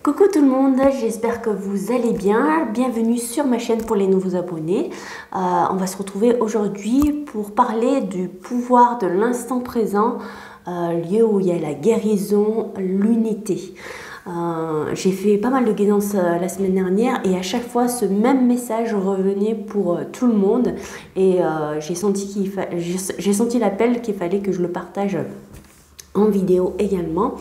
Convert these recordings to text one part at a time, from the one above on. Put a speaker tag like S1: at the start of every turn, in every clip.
S1: Coucou tout le monde, j'espère que vous allez bien. Bienvenue sur ma chaîne pour les nouveaux abonnés. On va se retrouver aujourd'hui pour parler du pouvoir de l'instant présent, lieu où il y a la guérison, l'unité. J'ai fait pas mal de guidance la semaine dernière et à chaque fois ce même message revenait pour tout le monde et j'ai senti l'appel qu'il fallait que je le partage en vidéo également.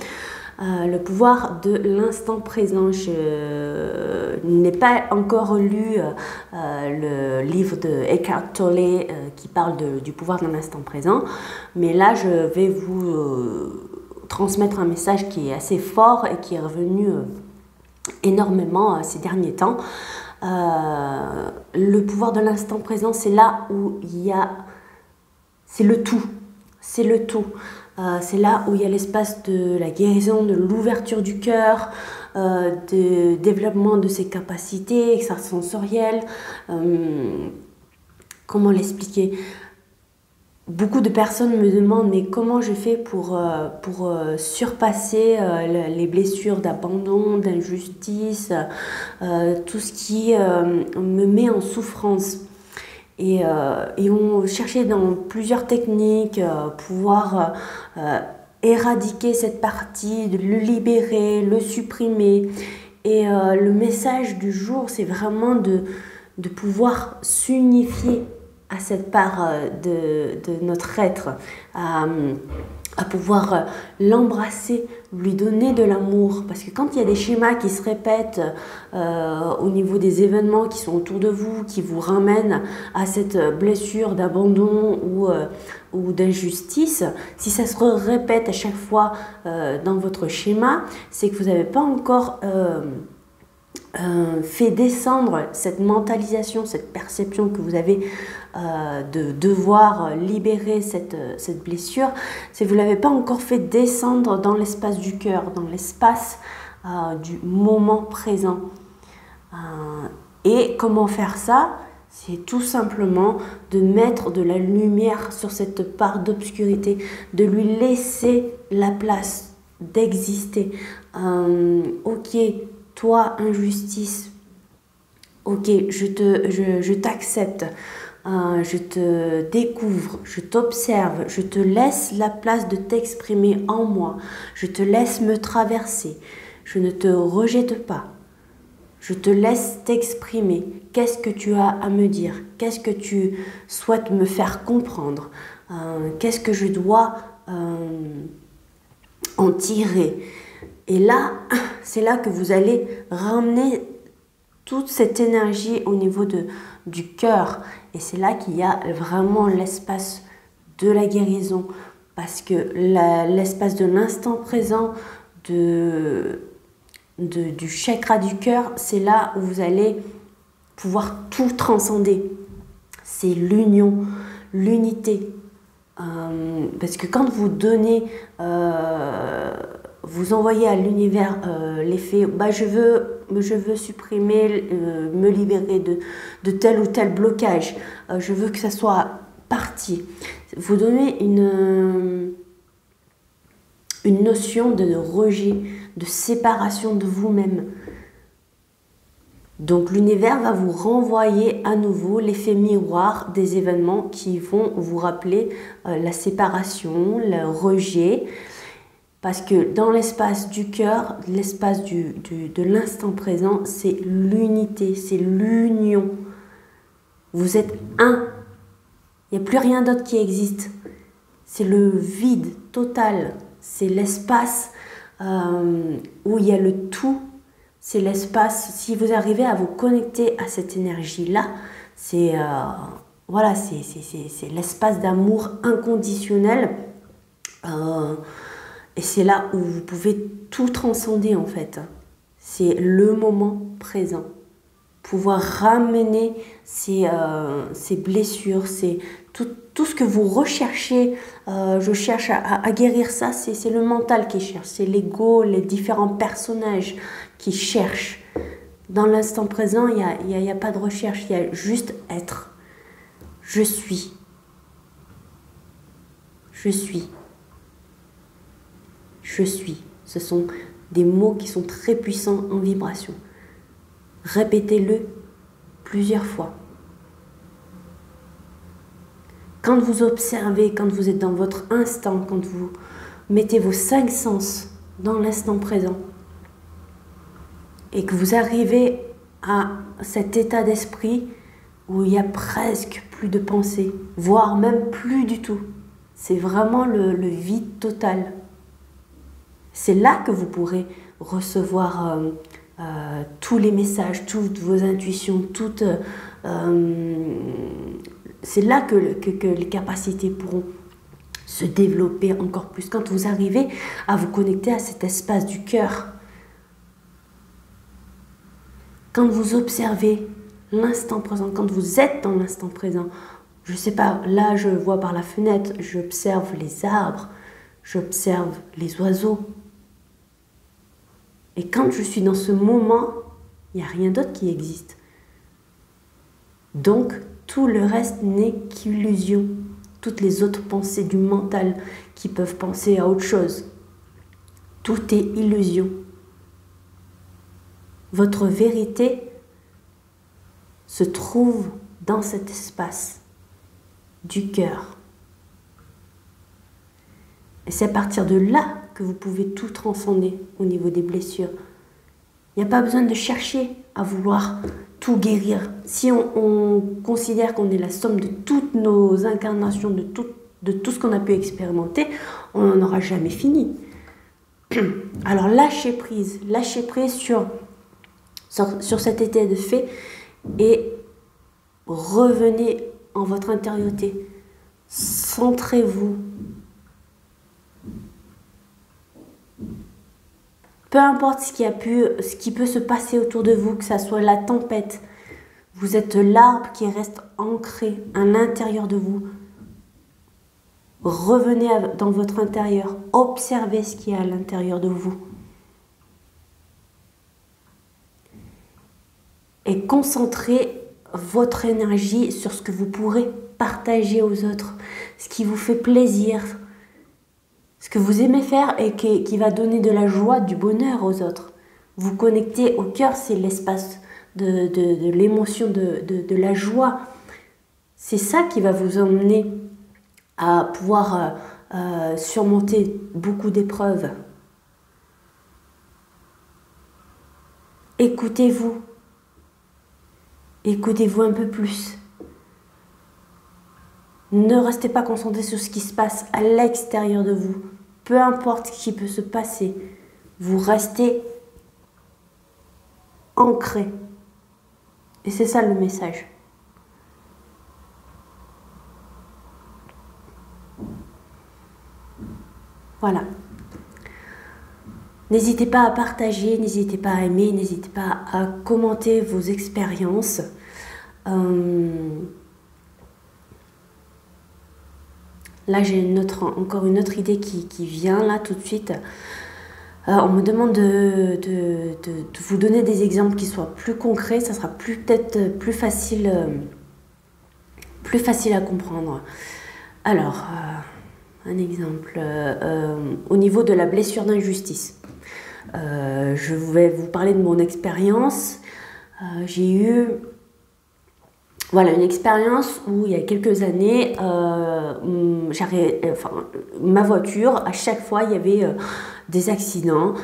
S1: Le pouvoir de l'instant présent. Je n'ai pas encore lu le livre de Eckhart Tolle qui parle du pouvoir de l'instant présent, mais là je vais vous transmettre un message qui est assez fort et qui est revenu énormément ces derniers temps. Le pouvoir de l'instant présent, c'est là où il y a... c'est le tout. C'est le tout. C'est là où il y a l'espace de la guérison, de l'ouverture du cœur, de développement de ses capacités extrasensorielles. Comment l'expliquer? Beaucoup de personnes me demandent mais comment je fais pour surpasser les blessures d'abandon, d'injustice, tout ce qui me met en souffrance. Et on cherchait dans plusieurs techniques pouvoir éradiquer cette partie, de le libérer, le supprimer. Et le message du jour, c'est vraiment de pouvoir s'unifier à cette part de notre être, à pouvoir l'embrasser, lui donner de l'amour. Parce que quand il y a des schémas qui se répètent au niveau des événements qui sont autour de vous, qui vous ramènent à cette blessure d'abandon ou d'injustice, si ça se répète à chaque fois dans votre schéma, c'est que vous n'avez pas encore fait descendre cette mentalisation, cette perception que vous avez de devoir libérer cette blessure, c'est que vous ne l'avez pas encore fait descendre dans l'espace du cœur, dans l'espace du moment présent. Et comment faire ça? C'est tout simplement de mettre de la lumière sur cette part d'obscurité, de lui laisser la place d'exister. Ok, toi, injustice, ok, je t'accepte, je te découvre, je t'observe, je te laisse la place de t'exprimer en moi, je te laisse me traverser, je ne te rejette pas, je te laisse t'exprimer. Qu'est-ce que tu as à me dire? Qu'est-ce que tu souhaites me faire comprendre? Qu'est-ce que je dois en tirer? Et là, c'est là que vous allez ramener toute cette énergie au niveau du cœur. Et c'est là qu'il y a vraiment l'espace de la guérison. Parce que l'espace de l'instant présent, du chakra du cœur, c'est là où vous allez pouvoir tout transcender. C'est l'union, l'unité. Parce que quand vous donnez... vous envoyez à l'univers l'effet bah, je veux supprimer, me libérer de tel ou tel blocage, je veux que ça soit parti. Vous donnez une notion de rejet, de séparation de vous-même. Donc l'univers va vous renvoyer à nouveau l'effet miroir des événements qui vont vous rappeler la séparation, le rejet. Parce que dans l'espace du cœur, l'espace de l'instant présent, c'est l'unité, c'est l'union. Vous êtes un. Il n'y a plus rien d'autre qui existe. C'est le vide total. C'est l'espace où il y a le tout. C'est l'espace, si vous arrivez à vous connecter à cette énergie-là, c'est voilà, c'est l'espace d'amour inconditionnel. Et c'est là où vous pouvez tout transcender en fait. C'est le moment présent. Pouvoir ramener ces blessures, tout ce que vous recherchez. Je cherche à guérir ça, c'est le mental qui cherche. C'est l'ego, les différents personnages qui cherchent. Dans l'instant présent, il n'y a pas de recherche, il y a juste être. Je suis. Je suis. Je suis. Ce sont des mots qui sont très puissants en vibration. Répétez-le plusieurs fois. Quand vous observez, quand vous êtes dans votre instant, quand vous mettez vos 5 sens dans l'instant présent et que vous arrivez à cet état d'esprit où il y a presque plus de pensée, voire même plus du tout. C'est vraiment le vide total. C'est là que vous pourrez recevoir tous les messages, toutes vos intuitions, c'est là que les capacités pourront se développer encore plus. Quand vous arrivez à vous connecter à cet espace du cœur, quand vous observez l'instant présent, quand vous êtes dans l'instant présent, je ne sais pas, là je vois par la fenêtre, j'observe les arbres, j'observe les oiseaux. Et quand je suis dans ce moment, il n'y a rien d'autre qui existe. Donc, tout le reste n'est qu'illusion. Toutes les autres pensées du mental qui peuvent penser à autre chose. Tout est illusion. Votre vérité se trouve dans cet espace du cœur. Et c'est à partir de là que vous pouvez tout transcender au niveau des blessures. Il n'y a pas besoin de chercher à vouloir tout guérir. Si on considère qu'on est la somme de toutes nos incarnations, de tout ce qu'on a pu expérimenter, on n'en aura jamais fini. Alors lâchez prise sur cet état de fait et revenez en votre intériorité. Centrez-vous. Peu importe ce qui peut se passer autour de vous, que ça soit la tempête, vous êtes l'arbre qui reste ancré à l'intérieur de vous. Revenez dans votre intérieur, observez ce qu'il y a à l'intérieur de vous. Et concentrez votre énergie sur ce que vous pourrez partager aux autres, ce qui vous fait plaisir, ce que vous aimez faire et qui va donner de la joie, du bonheur aux autres. Vous connectez au cœur, c'est l'espace de l'émotion, de la joie. C'est ça qui va vous emmener à pouvoir surmonter beaucoup d'épreuves. Écoutez-vous. Écoutez-vous un peu plus. Ne restez pas concentré sur ce qui se passe à l'extérieur de vous. Peu importe ce qui peut se passer, vous restez ancré. Et c'est ça le message. Voilà. N'hésitez pas à partager, n'hésitez pas à aimer, n'hésitez pas à commenter vos expériences. Là, j'ai encore une autre idée qui vient là tout de suite. On me demande de vous donner des exemples qui soient plus concrets. Ça sera peut-être plus facile à comprendre. Alors, un exemple. Au niveau de la blessure d'injustice. Je vais vous parler de mon expérience. J'ai eu une expérience où il y a quelques années, ma voiture, à chaque fois, il y avait des accidents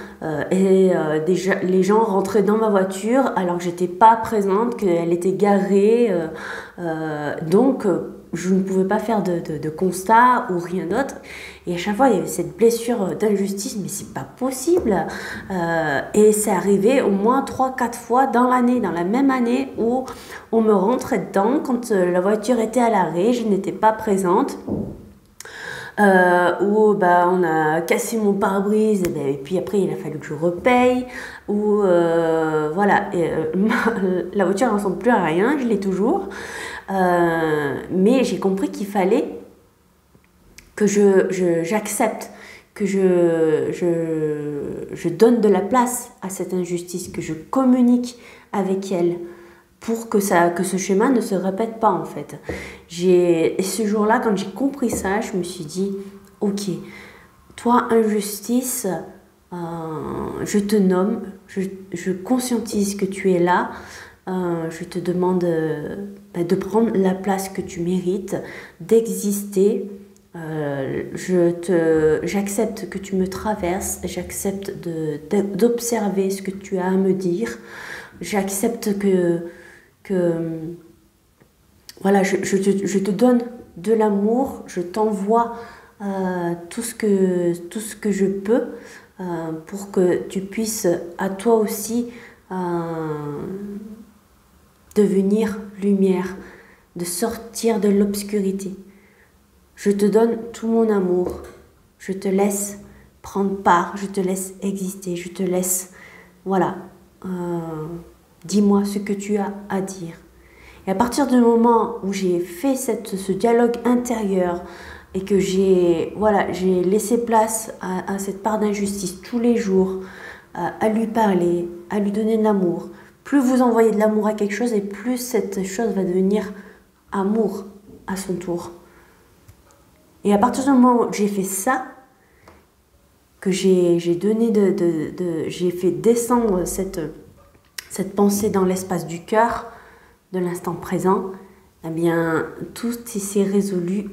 S1: et les gens rentraient dans ma voiture alors que j'étais pas présente, qu'elle était garée. Donc, je ne pouvais pas faire de constat ou rien d'autre. Et à chaque fois, il y avait cette blessure d'injustice, mais c'est pas possible. Et c'est arrivé au moins 3-4 fois dans l'année, dans la même année où on me rentrait dedans quand la voiture était à l'arrêt, je n'étais pas présente. Où on a cassé mon pare-brise et puis après il a fallu que je repaye la voiture ne ressemble plus à rien, je l'ai toujours, mais j'ai compris qu'il fallait que j'accepte, que je donne de la place à cette injustice, que je communique avec elle pour que ce schéma ne se répète pas en fait. Et ce jour-là, quand j'ai compris ça, je me suis dit, ok, toi, injustice, je te nomme, je conscientise que tu es là, je te demande de prendre la place que tu mérites, d'exister. J'accepte que tu me traverses, j'accepte d'observer ce que tu as à me dire, j'accepte que voilà, je te donne de l'amour, je t'envoie tout ce que je peux pour que tu puisses à toi aussi devenir lumière, de sortir de l'obscurité. Je te donne tout mon amour, je te laisse prendre part, je te laisse exister, je te laisse, voilà, dis-moi ce que tu as à dire. Et à partir du moment où j'ai fait ce dialogue intérieur et que j'ai laissé place à cette part d'injustice tous les jours, à lui parler, à lui donner de l'amour, plus vous envoyez de l'amour à quelque chose et plus cette chose va devenir amour à son tour. Et à partir du moment où j'ai fait ça, que j'ai fait descendre cette pensée dans l'espace du cœur, de l'instant présent, eh bien, tout s'est résolu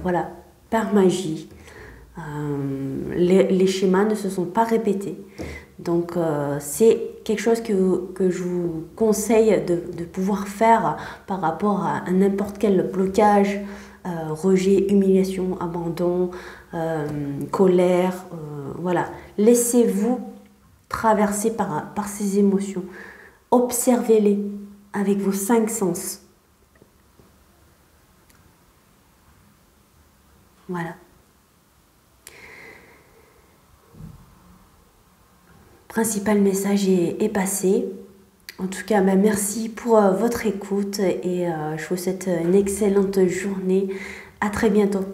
S1: voilà, par magie. Les schémas ne se sont pas répétés. Donc, c'est quelque chose que je vous conseille de pouvoir faire par rapport à n'importe quel blocage, rejet, humiliation, abandon, colère. Voilà. Laissez-vous traverser par ces émotions. Observez-les avec vos 5 sens. Voilà. Principal message est passé. En tout cas, merci pour votre écoute et je vous souhaite une excellente journée. À très bientôt.